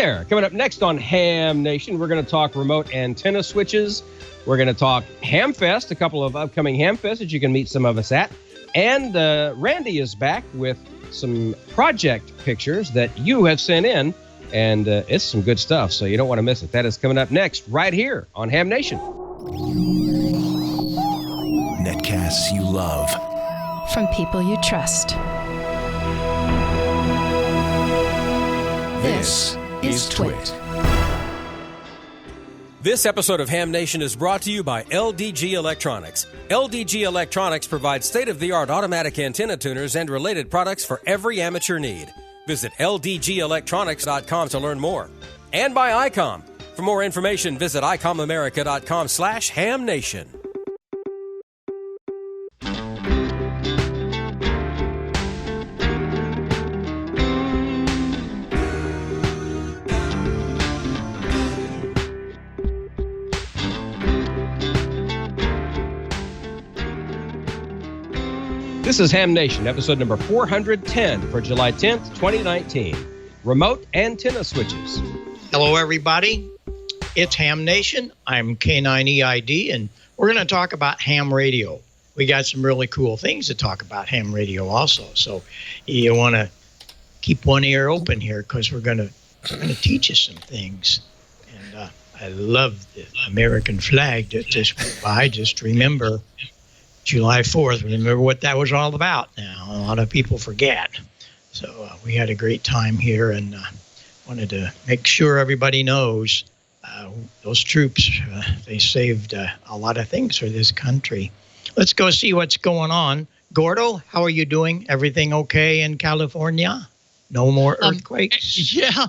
there. Coming up next on Ham Nation, we're going to talk remote antenna switches. We're going to talk Hamfest, a couple of upcoming Hamfests that you can meet some of us at. And Randy is back with some project pictures that you have sent in. And it's some good stuff, so you don't want to miss it. That is coming up next right here on Ham Nation. Netcasts you love. From people you trust. This is Twit. This episode of Ham Nation is brought to you by LDG Electronics. LDG Electronics provides state-of-the-art automatic antenna tuners and related products for every amateur need. Visit ldgelectronics.com to learn more. And by ICOM. For more information, visit icomamerica.com/hamnation. This is Ham Nation, episode number 410 for July 10th, 2019. Remote antenna switches. Hello, everybody. It's Ham Nation. I'm K9EID, and we're going to talk about ham radio. We got some really cool things to talk about ham radio also. So you want to keep one ear open here because we're going to teach you some things. And I love the American flag that just went by. Just remember July 4th. Remember what that was all about now. A lot of people forget. So we had a great time here and wanted to make sure everybody knows those troops, they saved a lot of things for this country. Let's go see what's going on. Gordo, how are you doing? Everything okay in California? No more earthquakes? Yeah.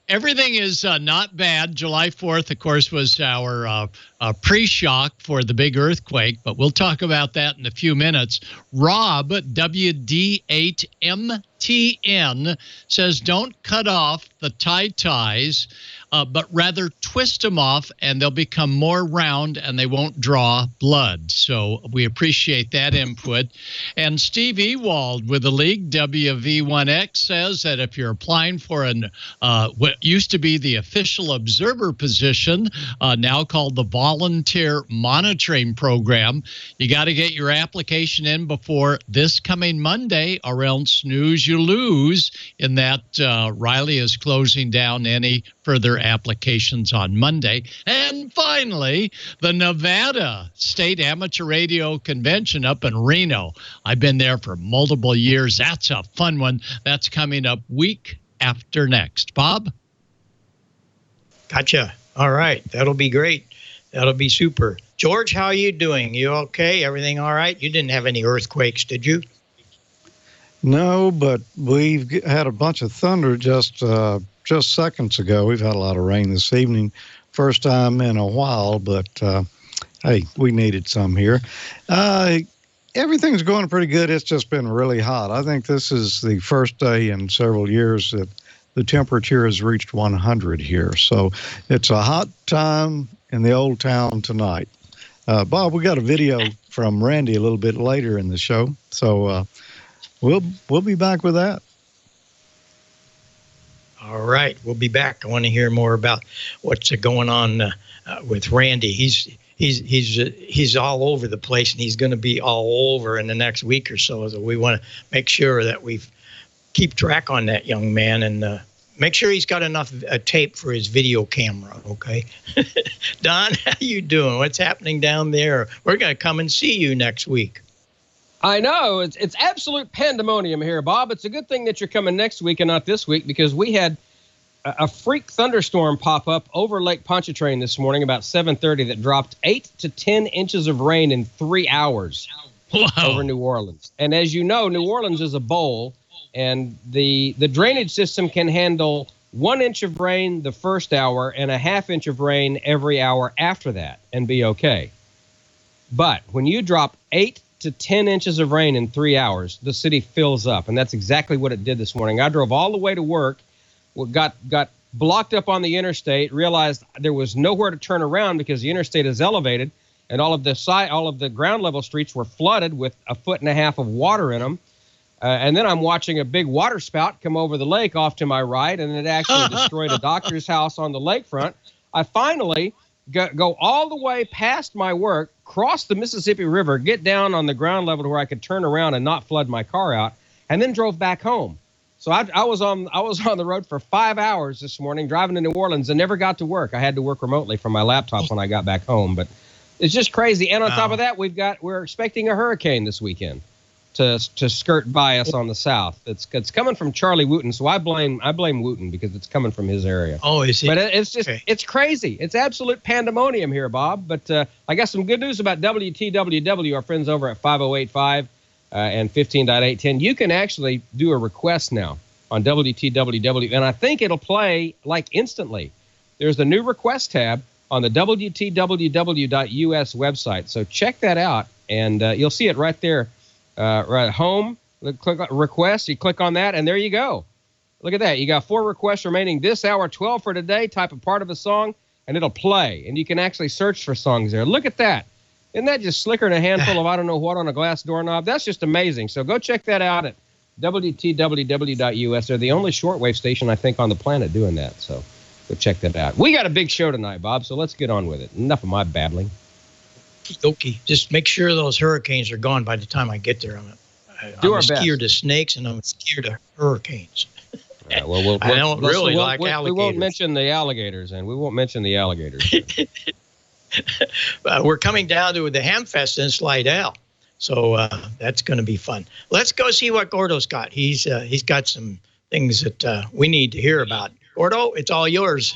Everything is not bad. July 4th, of course, was our pre-shock for the big earthquake, but we'll talk about that in a few minutes. Rob, WD8MTN, says don't cut off the ties, but rather twist them off, and they'll become more round, and they won't draw blood. So we appreciate that input. And Steve Ewald with the league, WV1X, says that if you're applying for what used to be the official observer position, now called the Volunteer Monitoring Program, you got to get your application in before this coming Monday, or else snooze you lose, in that Riley is closing down any further applications on Monday. And finally, the Nevada State Amateur Radio Convention up in Reno. I've been there for multiple years. That's a fun one. That's coming up week after next. Bob? Gotcha. All right. That'll be great. That'll be super. George, how are you doing? You okay? Everything all right? You didn't have any earthquakes, did you? No, but we've had a bunch of thunder just seconds ago. We've had a lot of rain this evening. First time in a while, but hey, we needed some here. Everything's going pretty good. It's just been really hot. I think this is the first day in several years that the temperature has reached 100 here. So it's a hot time in the old town tonight. Bob, we got a video from Randy a little bit later in the show. So we'll be back with that. All right, we'll be back. I want to hear more about what's going on with Randy. He's all over the place, and he's going to be all over in the next week or so. So we want to make sure that we keep track on that young man and make sure he's got enough tape for his video camera. Okay, Don, how you doing? What's happening down there? We're going to come and see you next week. I know. It's absolute pandemonium here, Bob. It's a good thing that you're coming next week and not this week, because we had a freak thunderstorm pop up over Lake Pontchartrain this morning about 7:30 that dropped 8 to 10 inches of rain in 3 hours over New Orleans. And as you know, New Orleans is a bowl, and the drainage system can handle 1 inch of rain the first hour and a ½ inch of rain every hour after that and be okay. But when you drop 8 to 10 inches of rain in 3 hours, the city fills up. And that's exactly what it did this morning. I drove all the way to work, got blocked up on the interstate, realized there was nowhere to turn around because the interstate is elevated, and all of the ground level streets were flooded with 1.5 feet of water in them. And then I'm watching a big water spout come over the lake off to my right, and it actually destroyed a doctor's house on the lakefront. I finally go all the way past my work, cross the Mississippi River, get down on the ground level to where I could turn around and not flood my car out, and then drove back home. So I was on the road for 5 hours this morning driving to New Orleans and never got to work. I had to work remotely from my laptop when I got back home, but it's just crazy. And on top of that, we're expecting a hurricane this weekend to skirt by us on the south. It's coming from Charlie Wooten, so I blame Wooten because it's coming from his area. Oh, is he? But it's just It's crazy. It's absolute pandemonium here, Bob. But I got some good news about WTWW, our friends over at 5085 and 15.810. You can actually do a request now on WTWW, and I think it'll play like instantly. There's a new request tab on the WTWW.us website, so check that out, and you'll see it right there. Right home, click on request, you click on that, and there you go. Look at that. You got 4 requests remaining this hour, 12 for today. Type a part of a song, and it'll play. And you can actually search for songs there. Look at that. Isn't that just slicker than a handful of I don't know what on a glass doorknob? That's just amazing. So go check that out at WTWW.us. They're the only shortwave station, I think, on the planet doing that. So go check that out. We got a big show tonight, Bob, so let's get on with it. Enough of my babbling. Okay, just make sure those hurricanes are gone by the time I get there. I'm scared of snakes and I'm scared of hurricanes. Well, I don't really like alligators. We won't mention the alligators, and we won't mention the alligators. We're coming down to the Hamfest in Slidell, so that's going to be fun. Let's go see what Gordo's got. He's got some things that we need to hear about. Gordo, it's all yours.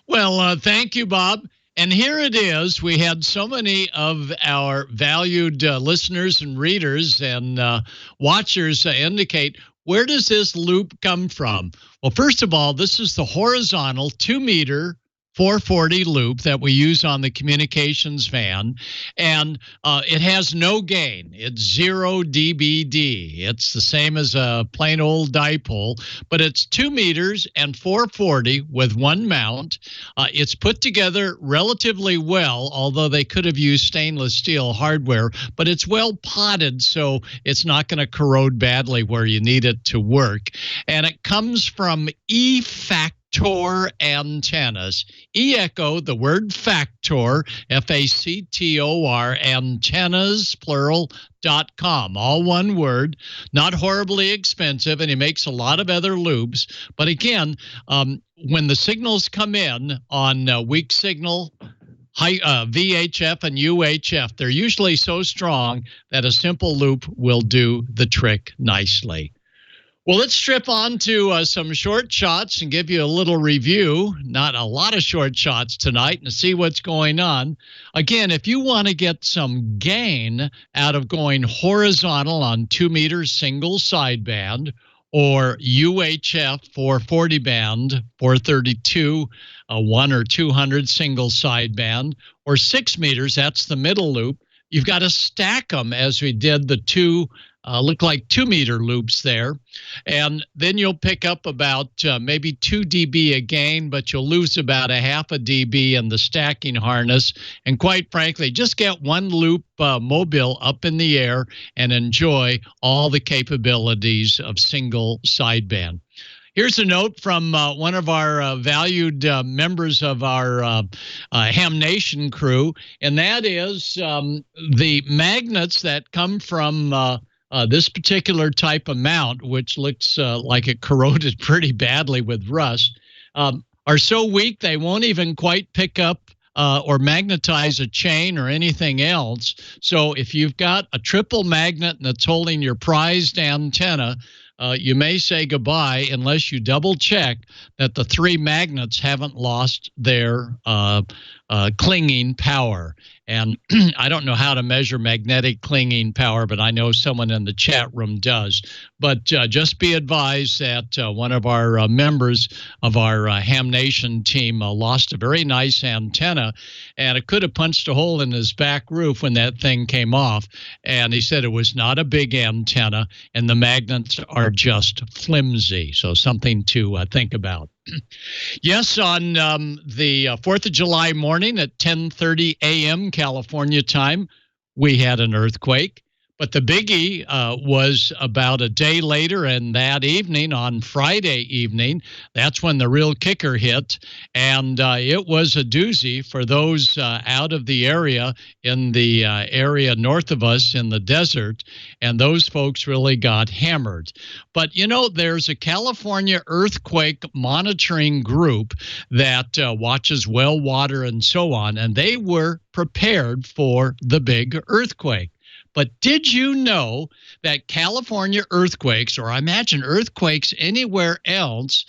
Well, thank you, Bob. And here it is. We had so many of our valued listeners and readers and watchers indicate, where does this loop come from? Well, first of all, this is the horizontal 2-meter 440 loop that we use on the communications van, and it has no gain. It's 0 dBd. It's the same as a plain old dipole, but it's 2 meters and 440 with one mount. It's put together relatively well, although they could have used stainless steel hardware, but it's well potted, so it's not going to corrode badly where you need it to work. And it comes from eFactor antennas. E-Echo, the word factor, F-A-C-T-O-R, antennas, plural.com. All one word, not horribly expensive, and he makes a lot of other loops. But again, when the signals come in on weak signal, VHF and UHF, they're usually so strong that a simple loop will do the trick nicely. Well, let's strip on to some short shots and give you a little review. Not a lot of short shots tonight, and see what's going on. Again, if you want to get some gain out of going horizontal on 2 meters single sideband, or UHF 440 band, 432, 1 or 200 single sideband, or 6 meters, that's the middle loop. You've got to stack them as we did the two look like 2 meter loops there. And then you'll pick up about maybe 2 dB a gain, but you'll lose about a half a dB in the stacking harness. And quite frankly, just get one loop mobile up in the air and enjoy all the capabilities of single sideband. Here's a note from one of our valued members of our Ham Nation crew, and that is the magnets that come from this particular type of mount, which looks like it corroded pretty badly with rust, are so weak they won't even quite pick up or magnetize a chain or anything else. So if you've got a triple magnet that's holding your prized antenna, you may say goodbye unless you double check that the 3 magnets haven't lost their clinging power. And I don't know how to measure magnetic clinging power, but I know someone in the chat room does. But just be advised that one of our members of our Ham Nation team lost a very nice antenna, and it could have punched a hole in his back roof when that thing came off. And he said it was not a big antenna, and the magnets are just flimsy. So something to think about. Yes, on the 4th of July morning at 10:30 a.m. California time, we had an earthquake. But the biggie was about a day later, and that evening, on Friday evening, that's when the real kicker hit. And it was a doozy for those out of the area, in the area north of us in the desert. And those folks really got hammered. But, there's a California earthquake monitoring group that watches well water and so on. And they were prepared for the big earthquake. But did you know that California earthquakes, or I imagine earthquakes anywhere else,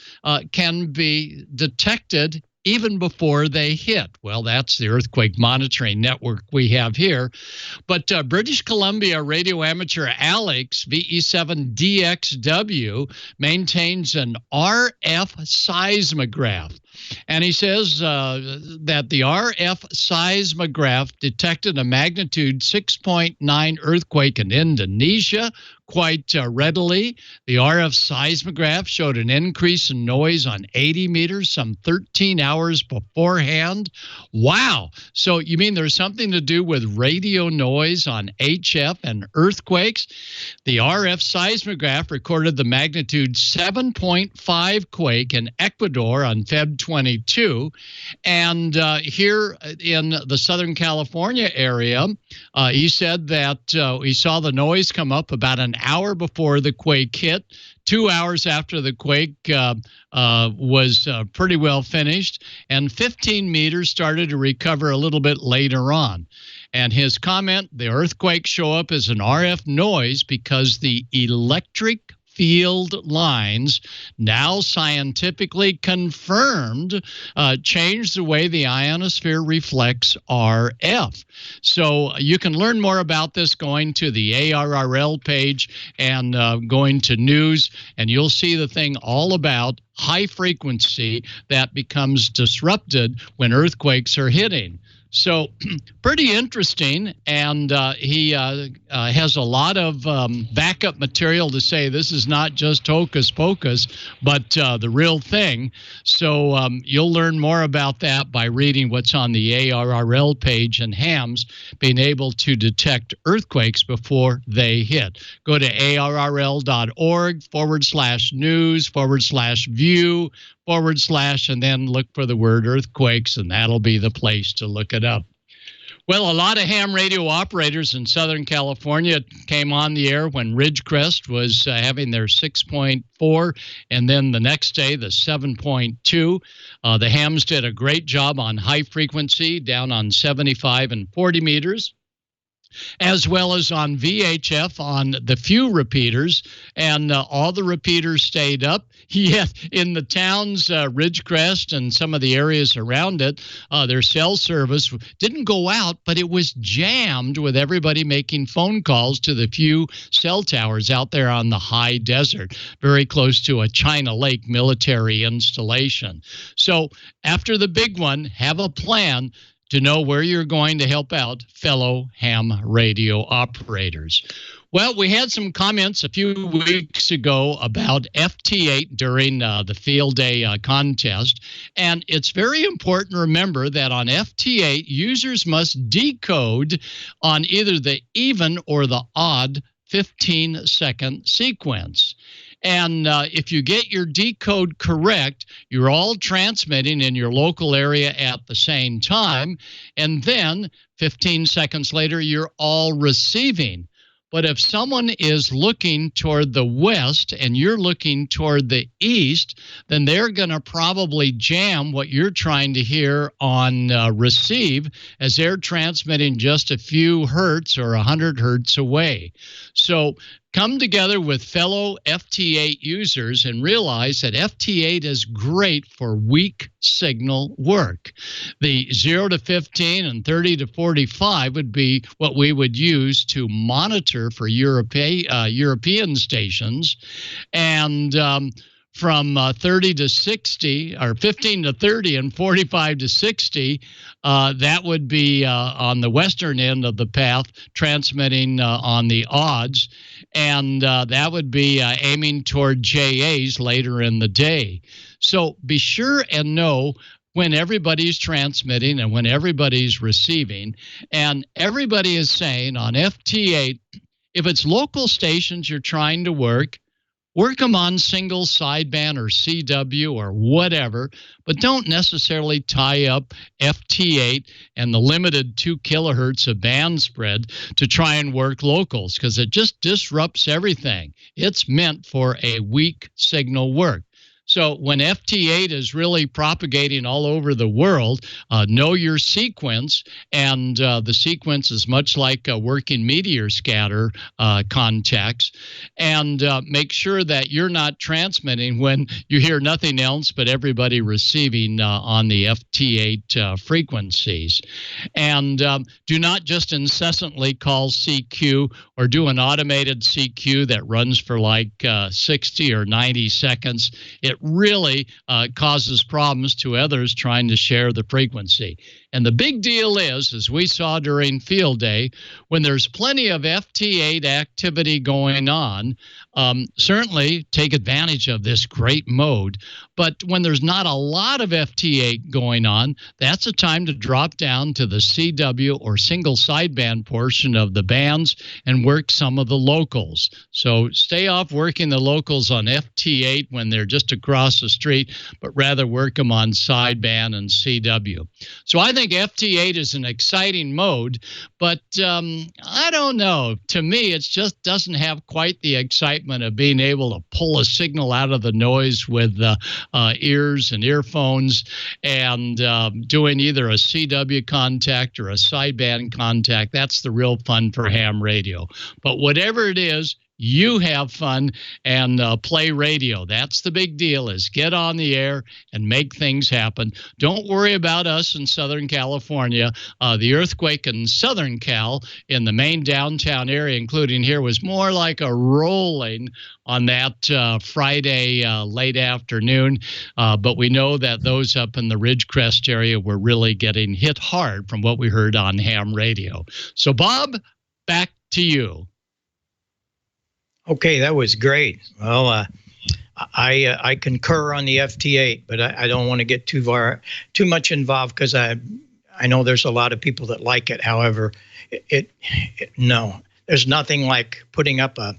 can be detected even before they hit? Well, that's the earthquake monitoring network we have here. But British Columbia radio amateur Alex, VE7DXW, maintains an RF seismograph. And he says that the RF seismograph detected a magnitude 6.9 earthquake in Indonesia quite readily. The RF seismograph showed an increase in noise on 80 meters some 13 hours beforehand. Wow. So you mean there's something to do with radio noise on HF and earthquakes? The RF seismograph recorded the magnitude 7.5 quake in Ecuador on Feb 22. And here in the Southern California area, he said that he saw the noise come up about an hour before the quake hit. 2 hours after the quake was pretty well finished, and 15 meters started to recover a little bit later on. And his comment, the earthquakes show up as an RF noise because the electric field lines, now scientifically confirmed, change the way the ionosphere reflects RF. So you can learn more about this going to the ARRL page and going to news, and you'll see the thing all about high frequency that becomes disrupted when earthquakes are hitting. So pretty interesting, and he has a lot of backup material to say this is not just hocus pocus, but the real thing. So you'll learn more about that by reading what's on the ARRL page, and HAMS being able to detect earthquakes before they hit. Go to arrl.org/news/view/ and then look for the word earthquakes, and that'll be the place to look it up. Well, a lot of ham radio operators in Southern California came on the air when Ridgecrest was having their 6.4, and then the next day, the 7.2. The hams did a great job on high frequency, down on 75 and 40 meters, as well as on VHF on the few repeaters, and all the repeaters stayed up. Yet in the towns, Ridgecrest and some of the areas around it, their cell service didn't go out, but it was jammed with everybody making phone calls to the few cell towers out there on the high desert, very close to a China Lake military installation. So after the big one, have a plan to know where you're going to help out fellow ham radio operators. Well, we had some comments a few weeks ago about FT8 during the field day contest, and it's very important to remember that on FT8, users must decode on either the even or the odd 15-second sequence. And if you get your decode correct, you're all transmitting in your local area at the same time, and then 15 seconds later, you're all receiving. But if someone is looking toward the west and you're looking toward the east, then they're going to probably jam what you're trying to hear on receive, as they're transmitting just a few hertz or 100 hertz away. So come together with fellow FT8 users and realize that FT8 is great for weak signal work. The 0 to 15 and 30 to 45 would be what we would use to monitor for European stations. And from 30 to 60, or 15 to 30 and 45 to 60, that would be on the western end of the path, transmitting on the odds. And that would be aiming toward JAs later in the day. So be sure and know when everybody's transmitting and when everybody's receiving. And everybody is saying on FT8, If it's local stations you're trying to work them on single sideband or CW or whatever, but don't necessarily tie up FT8 and the limited 2 kilohertz of band spread to try and work locals, because it just disrupts everything. It's meant for a weak signal work. So when FT8 is really propagating all over the world, know your sequence, and the sequence is much like a working meteor scatter contacts, and make sure that you're not transmitting when you hear nothing else but everybody receiving on the FT8 frequencies. And do not just incessantly call CQ or do an automated CQ that runs for like 60 or 90 seconds. It really causes problems to others trying to share the frequency. And the big deal is, as we saw during field day, when there's plenty of FT8 activity going on, certainly take advantage of this great mode. But when there's not a lot of FT8 going on, that's a time to drop down to the CW or single sideband portion of the bands and work some of the locals. So stay off working the locals on FT8 when they're just across the street, but rather work them on sideband and CW. So I think FT8 is an exciting mode, but I don't know. To me, it just doesn't have quite the excitement of being able to pull a signal out of the noise with ears and earphones and doing either a CW contact or a sideband contact. That's the real fun for ham radio. But whatever it is, you have fun and play radio. That's the big deal, is get on the air and make things happen. Don't worry about us in Southern California. The earthquake in Southern Cal in the main downtown area, including here, was more like a rolling on that Friday late afternoon. But we know that those up in the Ridgecrest area were really getting hit hard from what we heard on ham radio. So, Bob, back to you. Okay, that was great. Well, I concur on the FT8, but I don't want to get too much involved, because I know there's a lot of people that like it. However, no, there's nothing like putting up a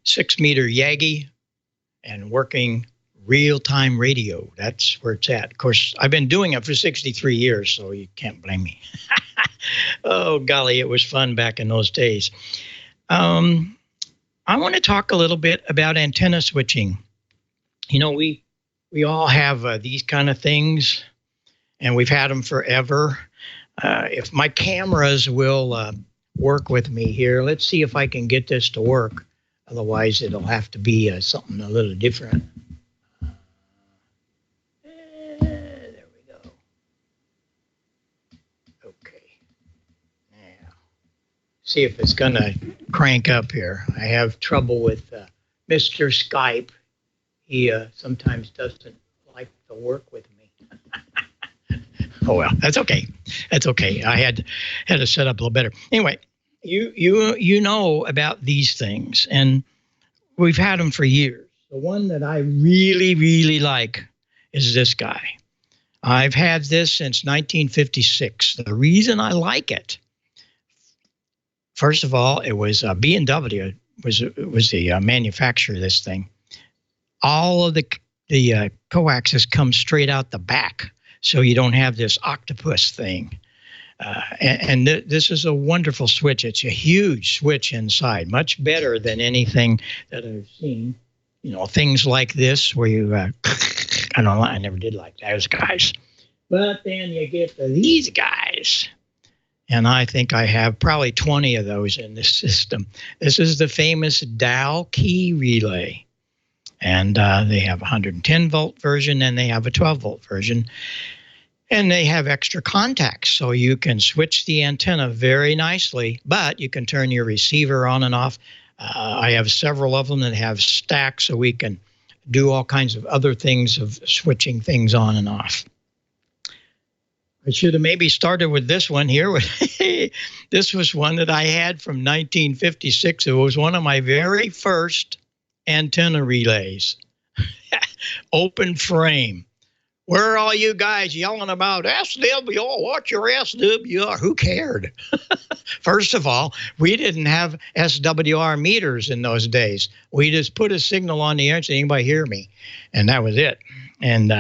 6-meter Yagi and working real-time radio. That's where it's at. Of course, I've been doing it for 63 years, so you can't blame me. Oh, golly, it was fun back in those days. I want to talk a little bit about antenna switching. You know, we all have these kind of things, and we've had them forever. If my cameras will work with me here, let's see if I can get this to work. Otherwise, it'll have to be something a little different. There we go. Okay. Now, see if it's going to crank up here. I have trouble with Mr. Skype. He sometimes doesn't like to work with me. Oh well, that's okay. That's okay. I had to set up a little better. Anyway, you know about these things, and we've had them for years. The one that I really, really like is this guy. I've had this since 1956. The reason I like it, first of all, it was B&W was the manufacturer of this thing. All of the coaxes come straight out the back, so you don't have this octopus thing. And this is a wonderful switch. It's a huge switch inside, much better than anything that I've seen. You know, things like this where you, I don't know, I never did like those guys. But then you get to these guys. And I think I have probably 20 of those in this system. This is the famous Dow key relay. And they have a 110-volt version, and they have a 12-volt version. And they have extra contacts, so you can switch the antenna very nicely, but you can turn your receiver on and off. I have several of them that have stacks, so we can do all kinds of other things of switching things on and off. I should have maybe started with this one here. This was one that I had from 1956. It was one of my very first antenna relays. Open frame. Where are all you guys yelling about SWR? What's your SWR? Who cared? First of all, we didn't have SWR meters in those days. We just put a signal on the air and said, anybody hear me? And that was it. And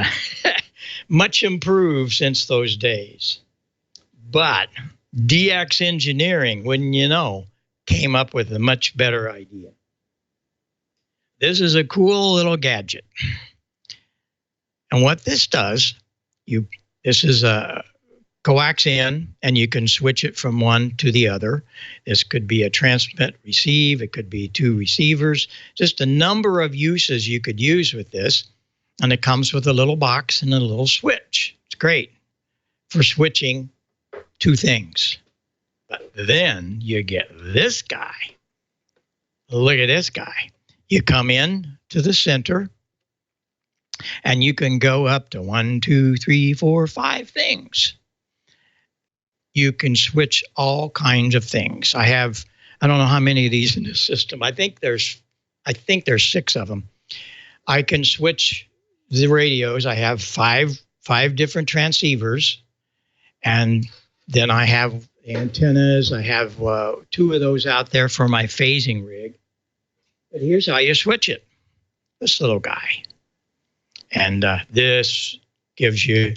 much improved since those days. But DX Engineering, wouldn't you know, came up with a much better idea. This is a cool little gadget. And what this does, this is a coax in, and you can switch it from one to the other. This could be a transmit receive. It could be 2 receivers. Just a number of uses you could use with this. And it comes with a little box and a little switch. It's great for switching 2 things. But then you get this guy. Look at this guy. You come in to the center, and you can go up to 1, 2, 3, 4, 5 things. You can switch all kinds of things. I don't know how many of these in the system. I think there's 6 of them. I can switch the radios. I have five different transceivers, and then I have the antennas. I have 2 of those out there for my phasing rig. But here's how you switch it. This little guy. And this gives you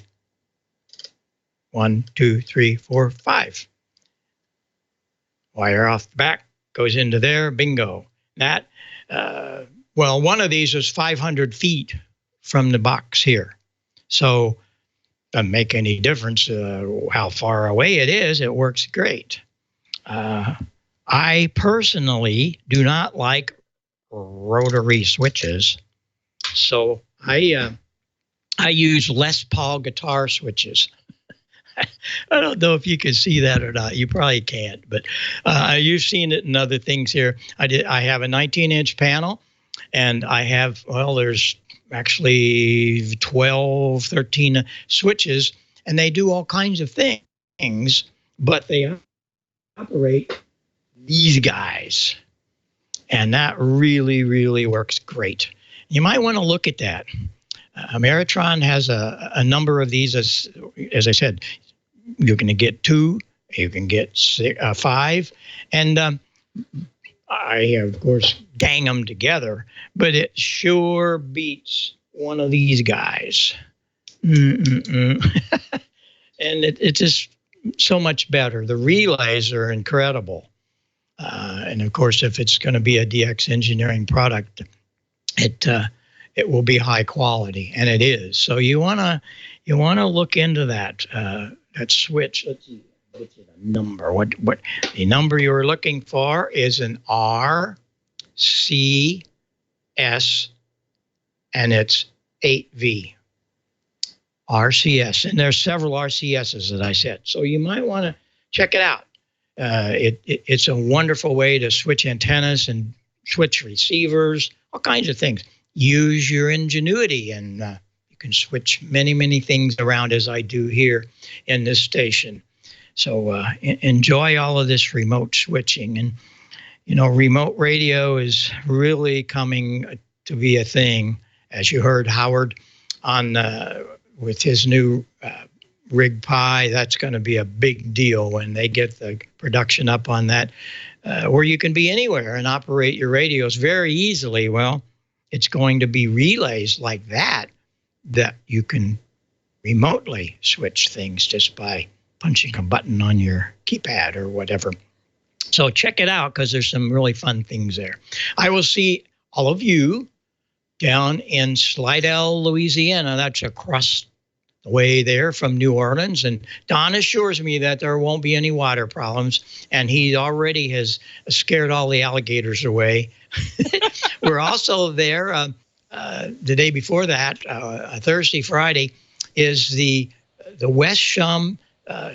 1, 2, 3, 4, 5. Wire off the back, goes into there, bingo. That, one of these is 500 feet from the box here. So doesn't make any difference how far away it is. It works great. I personally do not like rotary switches. So I use Les Paul guitar switches. I don't know if you can see that or not. You probably can't, but you've seen it in other things here. I have a 19-inch panel, and I have, there's actually 12, 13 switches, and they do all kinds of things, but they operate these guys. And that really, really works great. You might want to look at that. Ameritron has a number of these. As I said, you're going to get 2, you can get 5, and I, of course, gang them together, but it sure beats one of these guys. And it's just so much better. The relays are incredible. And of course, if it's going to be a DX Engineering product, it will be high quality, and it is. So you wanna look into that switch. Let's see, what's the number? What the number you're looking for is an RCS, and it's 8V. RCS, and there's several RCSs that I said. So you might want to check it out. It's a wonderful way to switch antennas and switch receivers, all kinds of things. Use your ingenuity, and you can switch many, many things around, as I do here in this station. So enjoy all of this remote switching. And, remote radio is really coming to be a thing. As you heard Howard on with his new Rig Pi, that's going to be a big deal when they get the production up on that, where you can be anywhere and operate your radios very easily. Well, it's going to be relays like that you can remotely switch things just by punching a button on your keypad or whatever. So check it out, because there's some really fun things there. I will see all of you down in Slidell, Louisiana. That's across the way there from New Orleans. And Don assures me that there won't be any water problems, and he already has scared all the alligators away. We're also there the day before that, Thursday, Friday, is the West Shum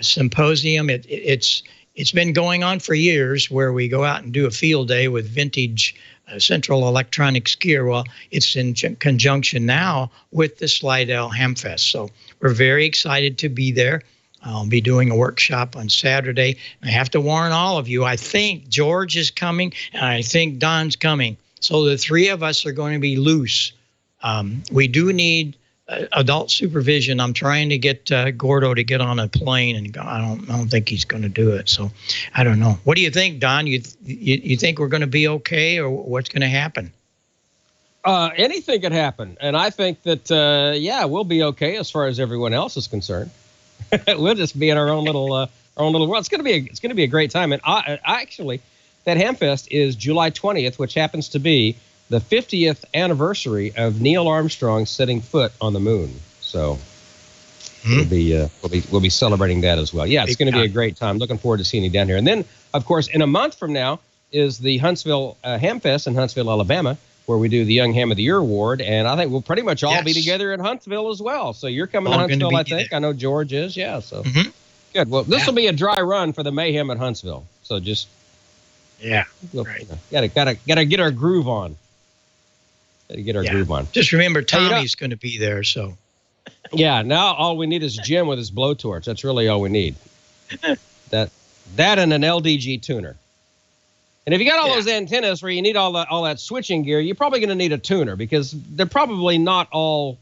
Symposium. It's been going on for years, where we go out and do a field day with vintage Central Electronics gear. Well, it's in conjunction now with the Slidell Hamfest. So we're very excited to be there. I'll be doing a workshop on Saturday. I have to warn all of you, I think George is coming, and I think Don's coming. So the 3 of us are going to be loose. We do need adult supervision. I'm trying to get Gordo to get on a plane, and I don't think he's going to do it. So I don't know. What do you think, Don? You think we're going to be okay, or what's going to happen? Anything could happen, and I think that we'll be okay as far as everyone else is concerned. We'll just be in our own little world. It's going to be a great time. And I actually, that Hamfest is July 20th, which happens to be the 50th anniversary of Neil Armstrong setting foot on the moon. So we'll be celebrating that as well. Yeah, it's going to be a great time. Looking forward to seeing you down here. And then, of course, in a month from now is the Huntsville Hamfest in Huntsville, Alabama, where we do the Young Ham of the Year Award. And I think we'll pretty much all be together in Huntsville as well. So you're coming to Huntsville, I think. I know George is. Yeah, so good. Well, this will be a dry run for the Mayhem at Huntsville. So just gotta get our groove on. Groove on. Just remember, Tommy's going to be there. So yeah, now all we need is Jim with his blowtorch. That's really all we need. that and an LDG tuner. And if you got all those antennas where you need all that switching gear, you're probably going to need a tuner, because they're probably not all,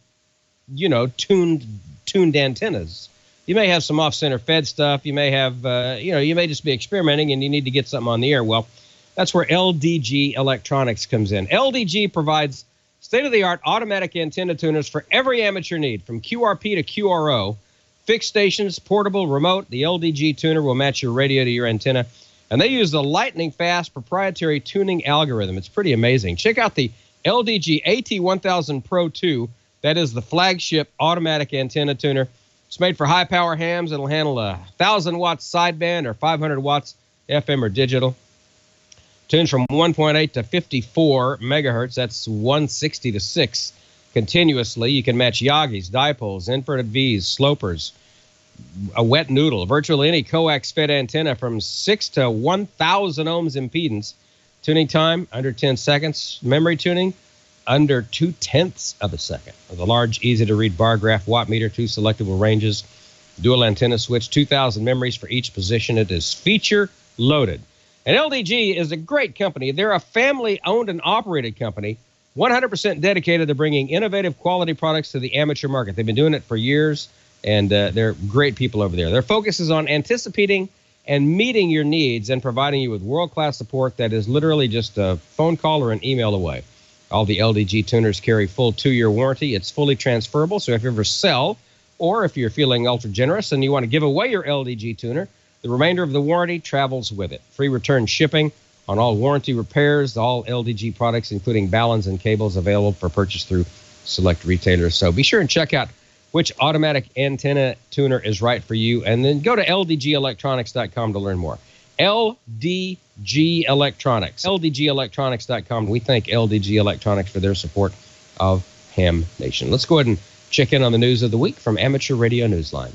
tuned antennas. You may have some off-center fed stuff. You may have, you may just be experimenting and you need to get something on the air. Well, that's where LDG Electronics comes in. LDG provides state-of-the-art automatic antenna tuners for every amateur need, from QRP to QRO, fixed stations, portable, remote. The LDG tuner will match your radio to your antenna. And they use the lightning-fast proprietary tuning algorithm. It's pretty amazing. Check out the LDG AT1000 Pro 2. That is the flagship automatic antenna tuner. It's made for high-power hams. It'll handle a 1,000-watt sideband or 500 watts FM or digital. Tunes from 1.8 to 54 megahertz. That's 160 to 6 continuously. You can match Yagis, dipoles, inverted Vs, slopers, a wet noodle, virtually any coax-fed antenna from 6 to 1,000 ohms impedance. Tuning time, under 10 seconds. Memory tuning, under 0.2 of a second. With a large, easy-to-read bar graph, watt meter, 2 selectable ranges, dual antenna switch, 2,000 memories for each position. It is feature-loaded. And LDG is a great company. They're a family-owned and operated company, 100% dedicated to bringing innovative quality products to the amateur market. They've been doing it for years. And they're great people over there. Their focus is on anticipating and meeting your needs and providing you with world-class support that is literally just a phone call or an email away. All the LDG tuners carry full 2-year warranty. It's fully transferable, so if you ever sell, or if you're feeling ultra generous and you want to give away your LDG tuner, the remainder of the warranty travels with it. Free return shipping on all warranty repairs, all LDG products, including ballons and cables, available for purchase through select retailers. So be sure and check out which automatic antenna tuner is right for you, and then go to ldgelectronics.com to learn more. LDG Electronics. ldgelectronics.com. We thank LDG Electronics for their support of Ham Nation. Let's go ahead and check in on the news of the week from Amateur Radio Newsline.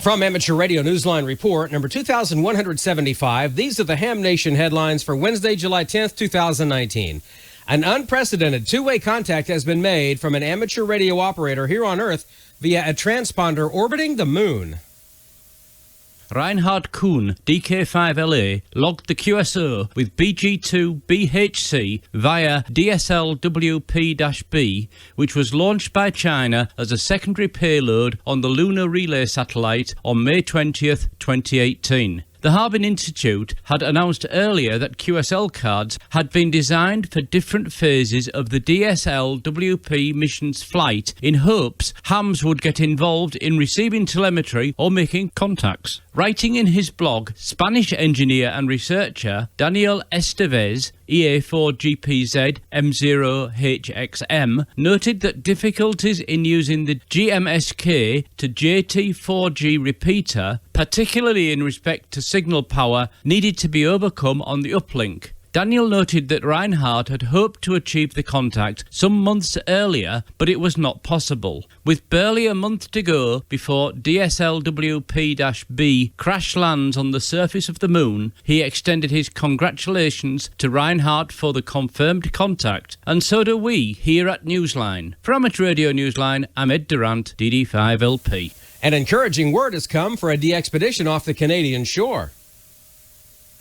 From Amateur Radio Newsline Report, number 2175, these are the Ham Nation headlines for Wednesday, July 10th, 2019. An unprecedented two-way contact has been made from an amateur radio operator here on Earth via a transponder orbiting the moon. Reinhard Kuhn, DK5LA, logged the QSO with BG2-BHC via DSLWP-B, which was launched by China as a secondary payload on the Lunar Relay Satellite on May 20th, 2018. The Harbin Institute had announced earlier that QSL cards had been designed for different phases of the DSLWP mission's flight in hopes hams would get involved in receiving telemetry or making contacts. Writing in his blog, Spanish engineer and researcher Daniel Estevez, EA4GPZ M0HXM, noted that difficulties in using the GMSK to JT4G repeater, particularly in respect to signal power, needed to be overcome on the uplink. Daniel noted that Reinhardt had hoped to achieve the contact some months earlier, but it was not possible. With barely a month to go before DSLWP-B crash lands on the surface of the moon, he extended his congratulations to Reinhardt for the confirmed contact, and so do we here at Newsline. For Amateur Radio Newsline, I'm Ed Durant, DD5LP. An encouraging word has come for a DXpedition off the Canadian shore.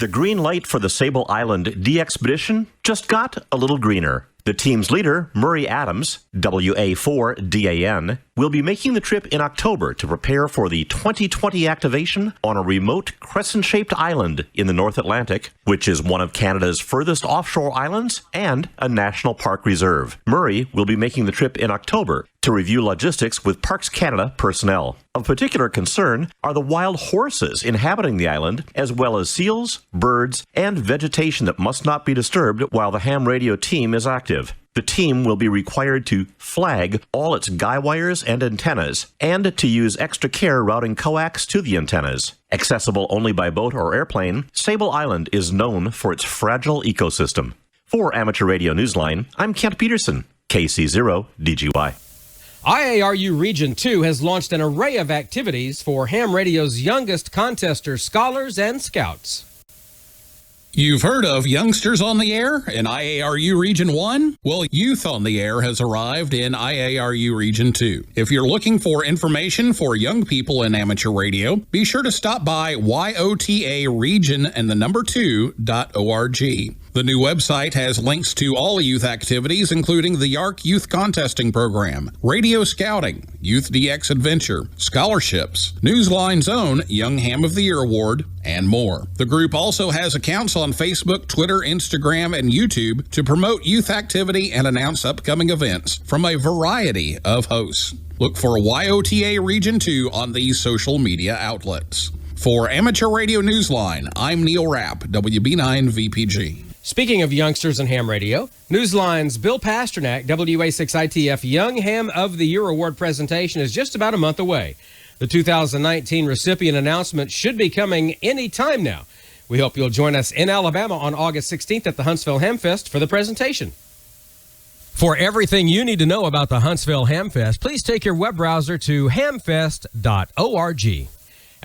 The green light for the Sable Island D-Expedition just got a little greener. The team's leader, Murray Adams, WA4DAN, will be making the trip in October to prepare for the 2020 activation on a remote crescent-shaped island in the North Atlantic, which is one of Canada's furthest offshore islands and a national park reserve. Murray will be making the trip in October to review logistics with Parks Canada personnel. Of particular concern are the wild horses inhabiting the island, as well as seals, birds, and vegetation that must not be disturbed while the ham radio team is active. The team will be required to flag all its guy wires and antennas, and to use extra care routing coax to the antennas. Accessible only by boat or airplane, Sable Island is known for its fragile ecosystem. For Amateur Radio Newsline, I'm Kent Peterson, KC0DGY. IARU Region 2 has launched an array of activities for ham radio's youngest contesters, scholars, and scouts. You've heard of Youngsters on the Air in IARU Region 1? Well, Youth on the Air has arrived in IARU Region 2. If you're looking for information for young people in amateur radio, be sure to stop by yotaregion2.org. The new website has links to all youth activities, including the YARC Youth Contesting Program, Radio Scouting, Youth DX Adventure, scholarships, Newsline's own Young Ham of the Year Award, and more. The group also has accounts on Facebook, Twitter, Instagram, and YouTube to promote youth activity and announce upcoming events from a variety of hosts. Look for YOTA Region 2 on these social media outlets. For Amateur Radio Newsline, I'm Neil Rapp, WB9VPG. Speaking of youngsters and ham radio, Newsline's Bill Pasternak, WA6ITF Young Ham of the Year Award presentation is just about a month away. The 2019 recipient announcement should be coming any time now. We hope you'll join us in Alabama on August 16th at the Huntsville Ham Fest for the presentation. For everything you need to know about the Huntsville Ham Fest, please take your web browser to hamfest.org.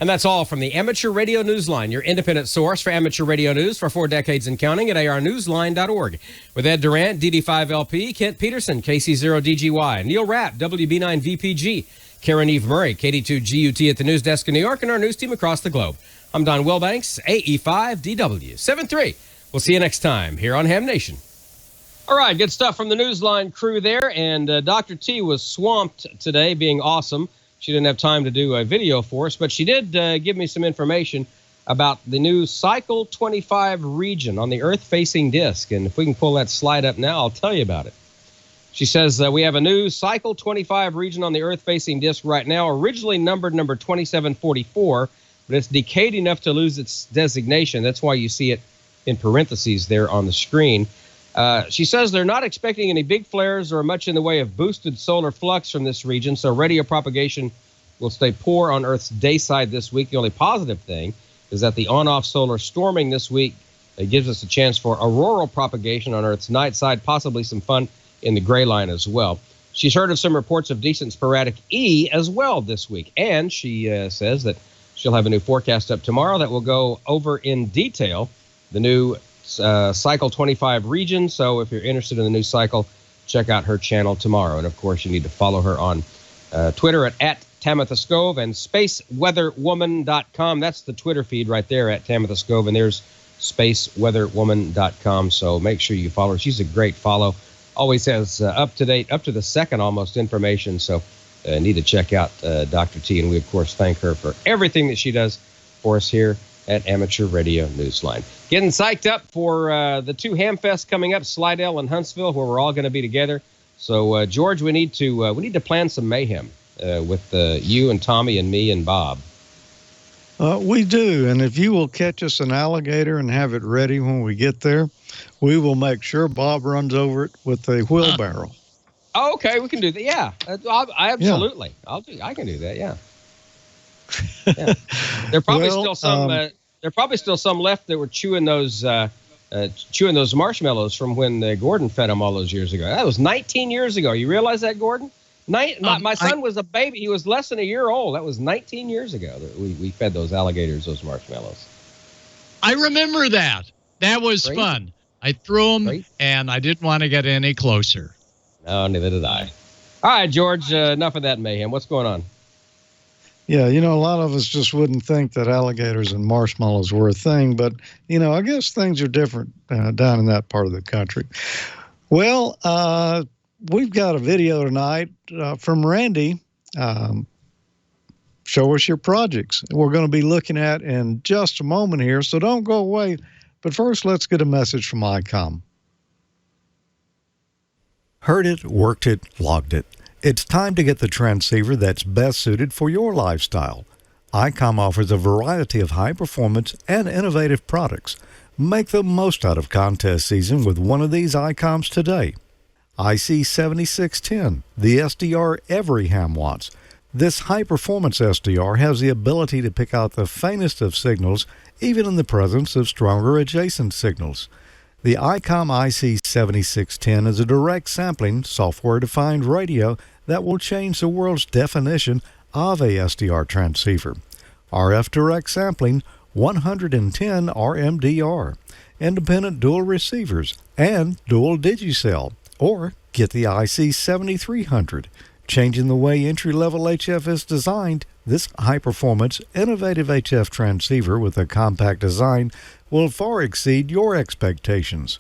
And that's all from the Amateur Radio Newsline, your independent source for amateur radio news for 4 decades and counting at arnewsline.org. With Ed Durant, DD5LP, Kent Peterson, KC0DGY, Neil Rapp, WB9VPG, Karen Eve Murray, KD2GUT at the news desk in New York, and our news team across the globe. I'm Don Wilbanks, AE5DW73. We'll see you next time here on Ham Nation. All right, good stuff from the Newsline crew there, and Dr. T was swamped today, being awesome. She didn't have time to do a video for us, but she did give me some information about the new Cycle 25 region on the Earth-facing disk. And if we can pull that slide up now, I'll tell you about it. She says we have a new Cycle 25 region on the Earth-facing disk right now, originally numbered number 2744, but it's decayed enough to lose its designation. That's why you see it in parentheses there on the screen. She says they're not expecting any big flares or much in the way of boosted solar flux from this region, so radio propagation will stay poor on Earth's day side this week. The only positive thing is that the on-off solar storming this week gives us a chance for auroral propagation on Earth's night side, possibly some fun in the gray line as well. She's heard of some reports of decent sporadic E as well this week, and she says that she'll have a new forecast up tomorrow that will go over in detail the new Cycle 25 region. So if you're interested in the new cycle, check out her channel tomorrow. And of course, you need to follow her on Twitter at Tamitha Skov and spaceweatherwoman.com. That's the Twitter feed right there at Tamitha Skov, and there's spaceweatherwoman.com. So make sure you follow her. She's a great follow. Always has up to date, up to the second almost information. So need to check out Dr. T. And we, of course, thank her for everything that she does for us here at Amateur Radio Newsline. Getting psyched up for the 2 Ham Fests coming up, Slidell and Huntsville, where we're all going to be together. So, George, we need to plan some mayhem with you and Tommy and me and Bob. We do, and if you will catch us an alligator and have it ready when we get there, we will make sure Bob runs over it with a wheelbarrow. Oh, okay, we can do that. Yeah, absolutely. Yeah. I can do that. Yeah. Yeah. There probably still some. There probably still some left that were chewing those marshmallows from when Gordon fed them all those years ago. That was 19 years ago. You realize that, Gordon? My son was a baby. He was less than a year old. That was 19 years ago that we fed those alligators those marshmallows. I remember that. That was fun. I threw them, and I didn't want to get any closer. No, neither did I. All right, George, enough of that mayhem. What's going on? Yeah, a lot of us just wouldn't think that alligators and marshmallows were a thing, but, I guess things are different down in that part of the country. Well, we've got a video tonight from Randy. Show us your projects. We're going to be looking at in just a moment here, so don't go away. But first, let's get a message from ICOM. Heard it, worked it, logged it. It's time to get the transceiver that's best suited for your lifestyle. ICOM offers a variety of high-performance and innovative products. Make the most out of contest season with one of these ICOMs today. IC7610, the SDR every ham wants. This high-performance SDR has the ability to pick out the faintest of signals, even in the presence of stronger adjacent signals. The ICOM IC7610 is a direct sampling, software-defined radio that will change the world's definition of a SDR transceiver. RF direct sampling, 110 RMDR, independent dual receivers, and dual Digicel. Or get the IC7300. Changing the way entry-level HF is designed, this high-performance, innovative HF transceiver with a compact design will far exceed your expectations.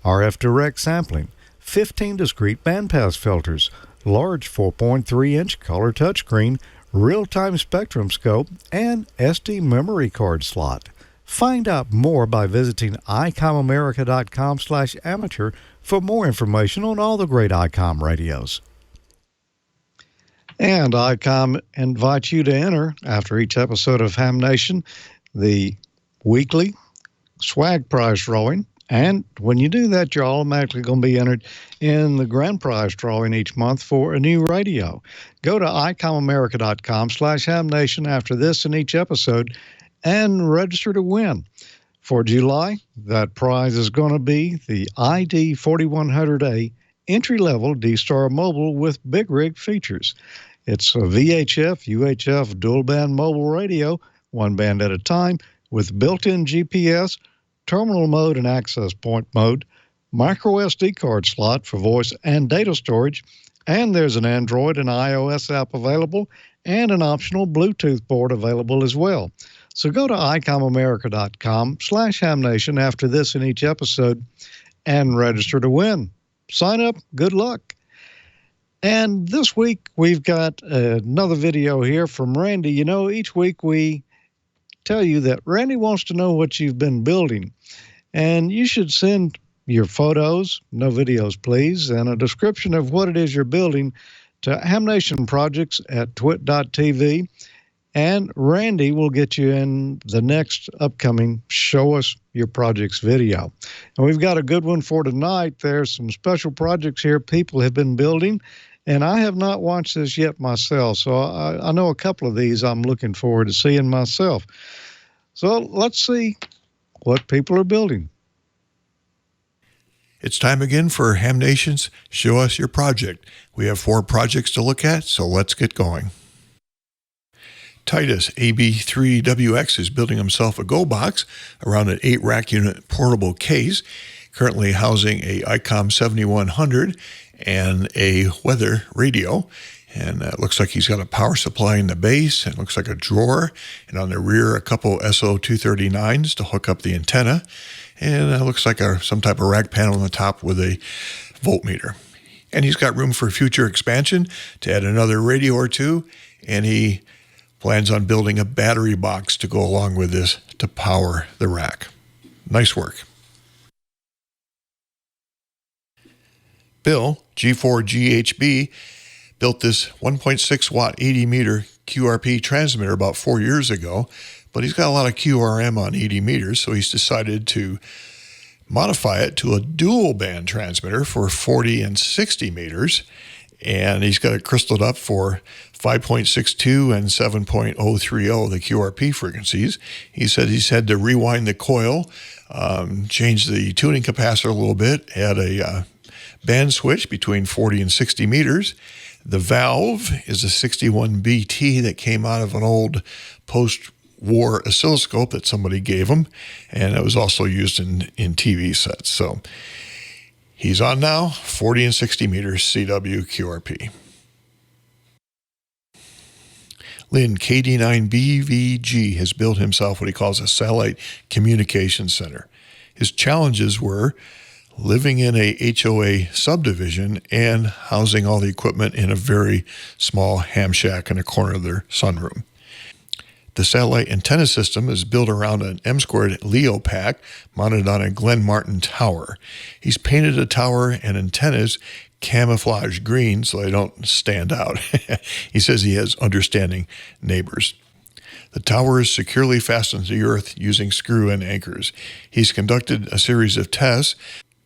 RF direct sampling, 15 discrete bandpass filters, large 4.3-inch color touchscreen, real-time spectrum scope, and SD memory card slot. Find out more by visiting icomamerica.com/amateur for more information on all the great ICOM radios. And ICOM invites you to enter, after each episode of Ham Nation, the weekly swag prize drawing. And when you do that, you're automatically going to be entered in the grand prize drawing each month for a new radio. Go to icomamerica.com/hamnation after this and each episode and register to win. For July, that prize is going to be the ID 4100A entry-level D-Star Mobile with big rig features. It's a VHF, UHF dual-band mobile radio, one band at a time, with built-in GPS, terminal mode and access point mode, micro SD card slot for voice and data storage, and there's an Android and iOS app available, and an optional Bluetooth board available as well. So go to icomamerica.com/hamnation after this in each episode and register to win. Sign up. Good luck. And this week, we've got another video here from Randy. Each week we tell you that Randy wants to know what you've been building. And you should send your photos, no videos, please, and a description of what it is you're building to hamnationprojects@twit.tv. And Randy will get you in the next upcoming Show Us Your Projects video. And we've got a good one for tonight. There's some special projects here people have been building. And I have not watched this yet myself, so I know a couple of these I'm looking forward to seeing myself. So let's see what people are building. It's time again for Ham Nation's Show Us Your Project. We have 4 projects to look at, so let's get going. Titus AB3WX is building himself a Go Box around an 8-rack unit portable case, currently housing a ICOM 7100 and a weather radio. And it looks like he's got a power supply in the base, and it looks like a drawer, and on the rear a couple SO239s to hook up the antenna, and it looks like some type of rack panel on the top with a voltmeter. And he's got room for future expansion to add another radio or two, and he plans on building a battery box to go along with this to power the rack. Nice work. Bill, G4GHB, built this 1.6 watt 80 meter QRP transmitter about 4 years ago, but he's got a lot of QRM on 80 meters, so he's decided to modify it to a dual band transmitter for 40 and 60 meters. And he's got it crystaled up for 5.62 and 7.030, the QRP frequencies. He said he's had to rewind the coil, change the tuning capacitor a little bit, add a band switch between 40 and 60 meters. The valve is a 61BT that came out of an old post-war oscilloscope that somebody gave him, and it was also used in TV sets. So he's on now, 40 and 60 meters CW QRP. Lynn, KD9BVG, has built himself what he calls a satellite communications center. His challenges were living in a HOA subdivision and housing all the equipment in a very small ham shack in a corner of their sunroom. The satellite antenna system is built around an M2 LEO pack mounted on a Glen Martin tower. He's painted the tower and antennas camouflage green so they don't stand out. He says he has understanding neighbors. The tower is securely fastened to the earth using screw and anchors. He's conducted a series of tests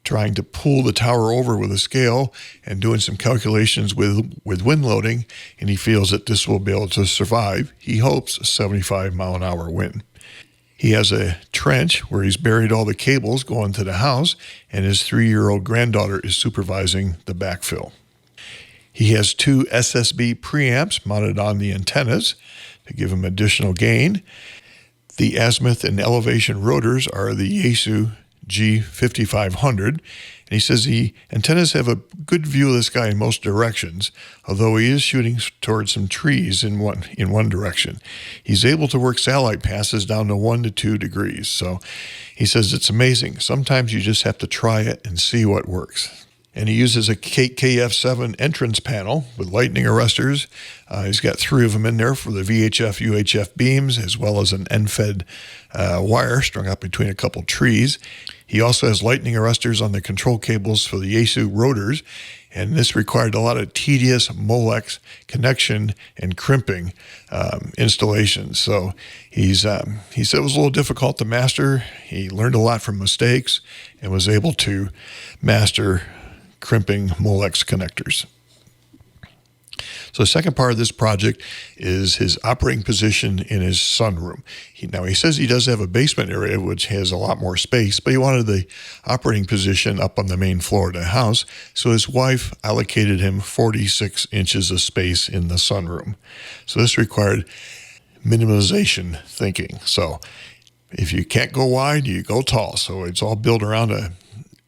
trying to pull the tower over with a scale and doing some calculations with wind loading, and he feels that this will be able to survive, he hopes, a 75-mile-an-hour wind. He has a trench where he's buried all the cables going to the house, and his 3-year-old granddaughter is supervising the backfill. He has 2 SSB preamps mounted on the antennas to give him additional gain. The azimuth and elevation rotors are the Yaesu G5500, and he says the antennas have a good view of the sky in most directions, although he is shooting towards some trees in one direction. He's able to work satellite passes down to 1 to 2 degrees, so he says it's amazing. Sometimes you just have to try it and see what works. And he uses a KF7 entrance panel with lightning arresters. He's got 3 of them in there for the VHF, UHF beams, as well as an NFED wire strung up between a couple trees. He also has lightning arresters on the control cables for the Yaesu rotors, and this required a lot of tedious Molex connection and crimping installations. So he said it was a little difficult to master. He learned a lot from mistakes and was able to master crimping Molex connectors. So the second part of this project is his operating position in his sunroom. He says he does have a basement area which has a lot more space, but he wanted the operating position up on the main floor of the house, so his wife allocated him 46 inches of space in the sunroom. So this required minimization thinking. So if you can't go wide, you go tall. So it's all built around a